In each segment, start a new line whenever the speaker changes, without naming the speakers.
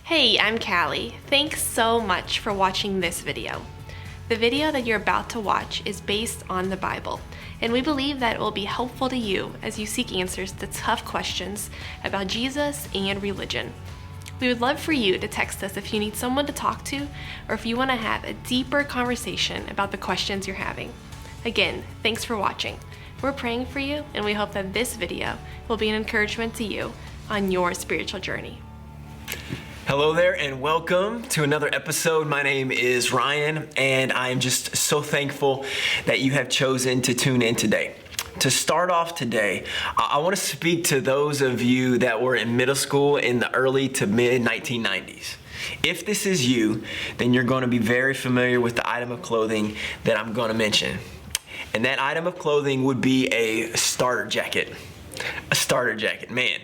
Hey, I'm Callie. Thanks so much for watching this video. The video that you're about to watch is based on the Bible, and we believe that it will be helpful to you as you seek answers to tough questions about Jesus and religion. We would love for you to text us if you need someone to talk to or if you want to have a deeper conversation about the questions you're having. Again, thanks for watching. We're praying for you, and we hope that this video will be an encouragement to you on your spiritual journey.
Hello there and welcome to another episode. My name is Ryan and I'm just so thankful that you have chosen to tune in today. To start off today, I want to speak to those of you that were in middle school in the early to mid 1990s. If this is you, then you're going to be very familiar with the item of clothing that I'm going to mention. And that item of clothing would be a starter jacket. A starter jacket, man.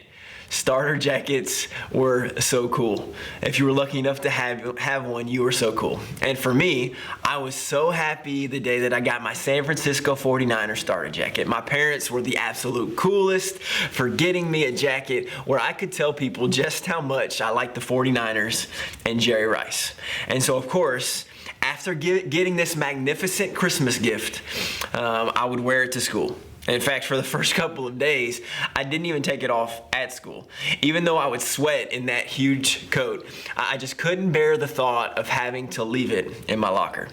Starter jackets were so cool. If you were lucky enough to have one, you were so cool. And for me, I was so happy the day that I got my San Francisco 49er starter jacket. My parents were the absolute coolest for getting me a jacket where I could tell people just how much I liked the 49ers and Jerry Rice. And so, of course, after getting this magnificent Christmas gift, I would wear it to school. In fact, for the first couple of days, I didn't even take it off at school. Even though I would sweat in that huge coat, I just couldn't bear the thought of having to leave it in my locker.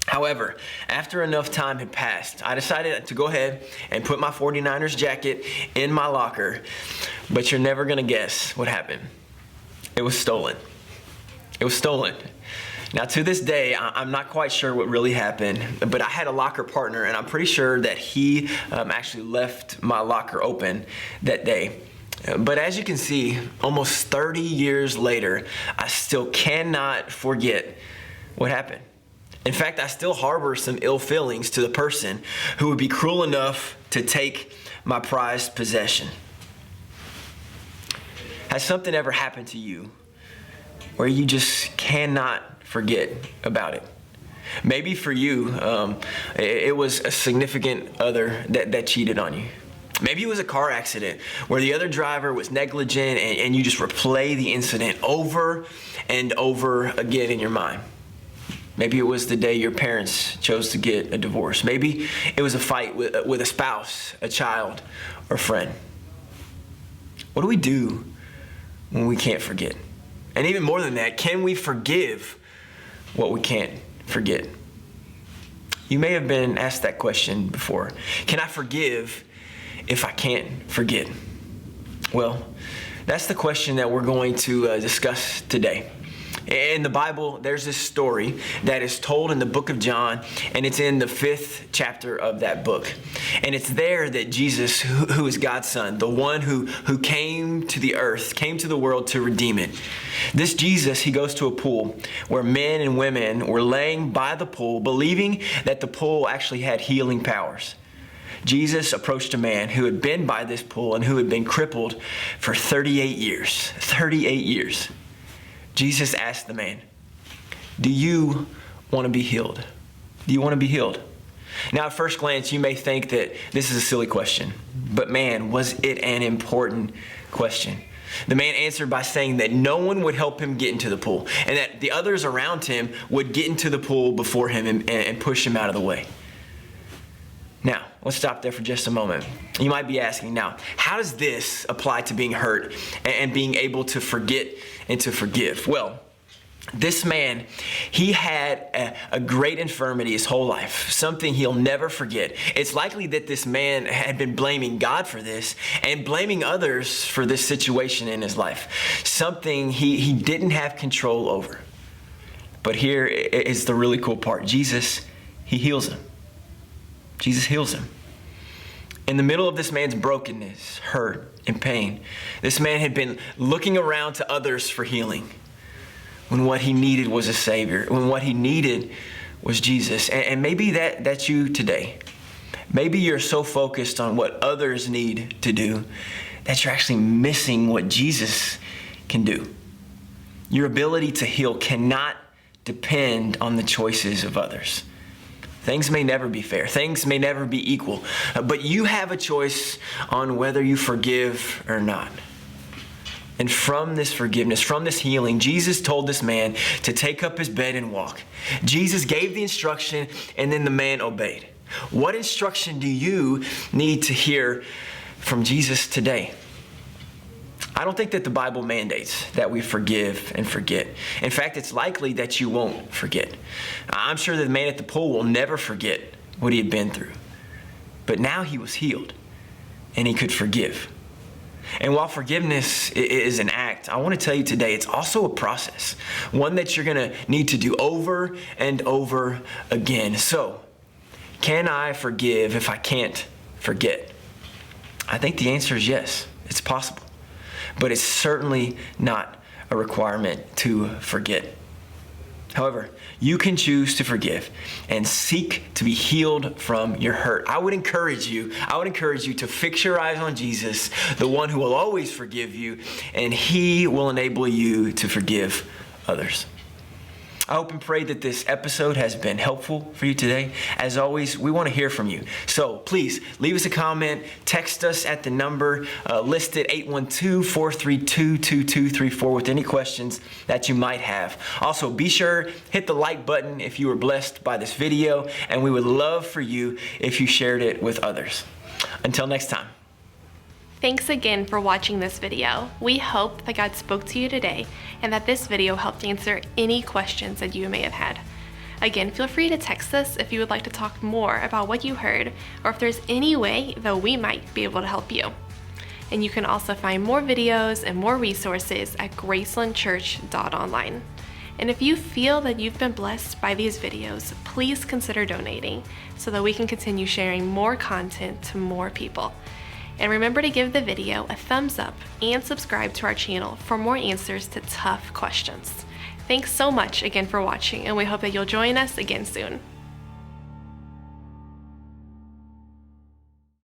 However, after enough time had passed, I decided to go ahead and put my 49ers jacket in my locker, but you're never gonna guess what happened. It was stolen. It was stolen. Now, to this day, I'm not quite sure what really happened, but I had a locker partner, and I'm pretty sure that he actually left my locker open that day. But as you can see, almost 30 years later, I still cannot forget what happened. In fact, I still harbor some ill feelings to the person who would be cruel enough to take my prized possession. Has something ever happened to you where you just cannot forget about it? Maybe for you, it was a significant other that cheated on you. Maybe it was a car accident where the other driver was negligent and you just replay the incident over and over again in your mind. Maybe it was the day your parents chose to get a divorce. Maybe it was a fight with a spouse, a child, or friend. What do we do when we can't forget? And even more than that, can we forgive what we can't forget? You may have been asked that question before. Can I forgive if I can't forget? Well, that's the question that we're going to discuss today. In the Bible, there's this story that is told in the book of John, and it's in the 5th chapter of that book. And it's there that Jesus, who is God's son, the one who came to the earth, came to the world to redeem it. This Jesus, he goes to a pool where men and women were laying by the pool, believing that the pool actually had healing powers. Jesus approached a man who had been by this pool and who had been crippled for 38 years. 38 years. Jesus asked the man, "Do you want to be healed? Do you want to be healed?" Now, at first glance, you may think that this is a silly question, but man, was it an important question. The man answered by saying that no one would help him get into the pool and that the others around him would get into the pool before him and push him out of the way. Now, let's stop there for just a moment. You might be asking, now, how does this apply to being hurt and being able to forget and to forgive? Well, this man, he had a great infirmity his whole life, something he'll never forget. It's likely that this man had been blaming God for this and blaming others for this situation in his life, something he didn't have control over. But here is the really cool part. Jesus, he heals him. Jesus heals him. In the middle of this man's brokenness, hurt, and pain, this man had been looking around to others for healing when what he needed was a Savior, when what he needed was Jesus. And maybe that's you today. Maybe you're so focused on what others need to do that you're actually missing what Jesus can do. Your ability to heal cannot depend on the choices of others. Things may never be fair. Things may never be equal. But you have a choice on whether you forgive or not. And from this forgiveness, from this healing, Jesus told this man to take up his bed and walk. Jesus gave the instruction, and then the man obeyed. What instruction do you need to hear from Jesus today? I don't think that the Bible mandates that we forgive and forget. In fact, it's likely that you won't forget. I'm sure that the man at the pool will never forget what he had been through. But now he was healed, and he could forgive. And while forgiveness is an act, I want to tell you today, it's also a process, one that you're going to need to do over and over again. So, can I forgive if I can't forget? I think the answer is yes, it's possible. But it's certainly not a requirement to forget. However, you can choose to forgive and seek to be healed from your hurt. I would encourage you to fix your eyes on Jesus, the one who will always forgive you, and he will enable you to forgive others. I hope and pray that this episode has been helpful for you today. As always, we want to hear from you. So please leave us a comment, text us at the number listed 812-432-2234 with any questions that you might have. Also, be sure hit the like button if you were blessed by this video, and we would love for you if you shared it with others. Until next time.
Thanks again for watching this video. We hope that God spoke to you today and that this video helped answer any questions that you may have had. Again, feel free to text us if you would like to talk more about what you heard or if there's any way that we might be able to help you. And you can also find more videos and more resources at gracelandchurch.online. And if you feel that you've been blessed by these videos, please consider donating so that we can continue sharing more content to more people. And remember to give the video a thumbs up and subscribe to our channel for more answers to tough questions. Thanks so much again for watching, and we hope that you'll join us again soon.